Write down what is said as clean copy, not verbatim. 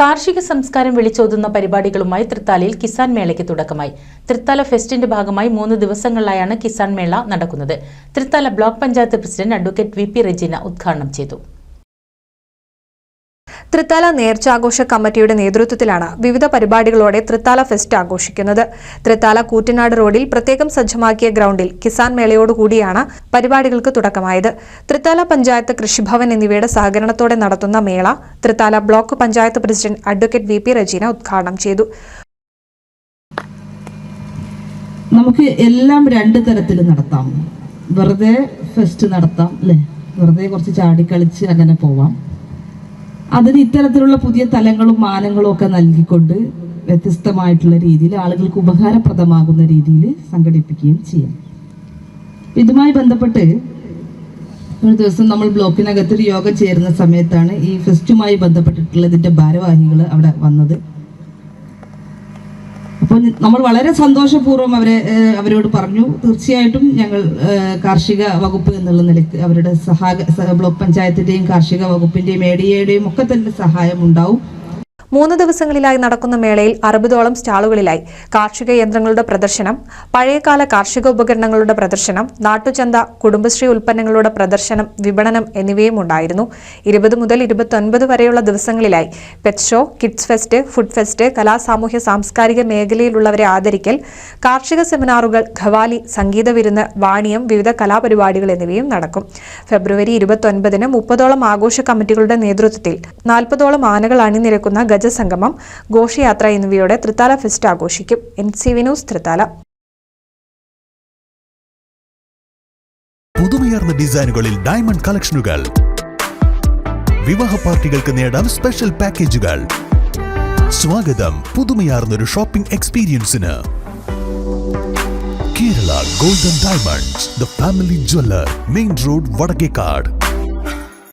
കാർഷിക സംസ്കാരം വിളിച്ചോതുന്ന പരിപാടികളുമായി തൃത്താലയിൽ കിസാൻ മേളയ്ക്ക് തുടക്കമായി. തൃത്താല ഫെസ്റ്റിന്റെ ഭാഗമായി 3 ദിവസങ്ങളിലായാണ് കിസാൻ മേള നടക്കുന്നത്. Thrithala block panchayat president advocate VP. Regina ഉദ്ഘാടനം ചെയ്തു. തൃത്താല നേർച്ചാഘോഷ കമ്മിറ്റിയുടെ നേതൃത്വത്തിലാണ് വിവിധ പരിപാടികളോടെ തൃത്താല ഫെസ്റ്റ് ആഘോഷിക്കുന്നത്. തൃത്താല കൂറ്റനാട് റോഡിൽ പ്രത്യേകം സജ്ജമാക്കിയ ഗ്രൗണ്ടിൽ കിസാൻ മേളയോടുകൂടിയാണ് പരിപാടികൾക്ക് തുടക്കമായത്. തൃത്താല പഞ്ചായത്ത് കൃഷിഭവൻ എന്നിവയുടെ സഹകരണത്തോടെ നടത്തുന്ന മേള Thrithala block panchayat president advocate VP. Regina ഉദ്ഘാടനം ചെയ്തു. നമുക്ക് എല്ലാം 2 തരത്തിൽ നടത്താം. വെറുതെ ഫെസ്റ്റ് നടത്താം, അല്ലേ? വെറുതെ കുറച്ച് ചാടിക്കളിച്ച് അങ്ങനെ പോവാം. അതിന് ഇത്തരത്തിലുള്ള പുതിയ തലങ്ങളും മാനങ്ങളും ഒക്കെ നൽകിക്കൊണ്ട് വ്യത്യസ്തമായിട്ടുള്ള രീതിയിൽ ആളുകൾക്ക് ഉപകാരപ്രദമാകുന്ന രീതിയിൽ സംഘടിപ്പിക്കുകയും ചെയ്യാം. ഇതുമായി ബന്ധപ്പെട്ട് ഒരു ദിവസം നമ്മൾ ബ്ലോക്കിനകത്തൊരു യോഗം ചേരുന്ന സമയത്താണ് ഈ ഫെസ്റ്റുമായി ബന്ധപ്പെട്ടിട്ടുള്ള ഇതിന്റെ ഭാരവാഹികൾ അവിടെ വന്നത്. അപ്പോൾ നമ്മൾ വളരെ സന്തോഷപൂർവ്വം അവരോട് പറഞ്ഞു, തീർച്ചയായിട്ടും ഞങ്ങൾ കാർഷിക വകുപ്പ് എന്നുള്ള നിലയ്ക്ക് അവരുടെ ബ്ലോക്ക് പഞ്ചായത്തിന്റെയും കാർഷിക വകുപ്പിന്റെയും ADAയുടെയും ഒക്കെ തന്നെ സഹായം ഉണ്ടാവും. 3 ദിവസങ്ങളിലായി നടക്കുന്ന മേളയിൽ 60ഓളം സ്റ്റാളുകളിലായി കാർഷിക യന്ത്രങ്ങളുടെ പ്രദർശനം, പഴയകാല കാർഷിക ഉപകരണങ്ങളുടെ പ്രദർശനം, നാട്ടുചന്ത, കുടുംബശ്രീ ഉൽപ്പന്നങ്ങളുടെ പ്രദർശനം, വിപണനം എന്നിവയും ഉണ്ടായിരുന്നു. 20 മുതൽ 29 വരെയുള്ള ദിവസങ്ങളിലായി pet show, kids fest, food fest, സാമൂഹ്യ സാംസ്കാരിക മേഖലയിലുള്ളവരെ ആദരിക്കൽ, കാർഷിക സെമിനാറുകൾ, ഖവാലി, സംഗീത വിരുന്ന്, വാണിയം, വിവിധ കലാപരിപാടികൾ എന്നിവയും നടക്കും. ഫെബ്രുവരി 29-ന് 30ഓളം ആഘോഷ കമ്മിറ്റികളുടെ നേതൃത്വത്തിൽ 40ഓളം ആനകൾ അണിനിരക്കുന്ന ഗജസംഗമം, ഘോഷയാത്ര എന്നിവയോടെ തൃത്താല ഫെസ്റ്റ് ആഘോഷിക്കും. NCV news, Thrithala. പുതുമയാർന്ന ഡിസൈനുകളിൽ ഡയമണ്ട് കളക്ഷനുകൾ, വിവാഹ പാർട്ടികൾക്ക് നേടാം സ്പെഷ്യൽ പാക്കേജുകൾ. സ്വാഗതം പുതുമയാർന്നൊരു ഷോപ്പിംഗ് എക്സ്പീരിയൻസിന്. Kerala golden diamonds, the family jeweller, main road, Vadakkekad.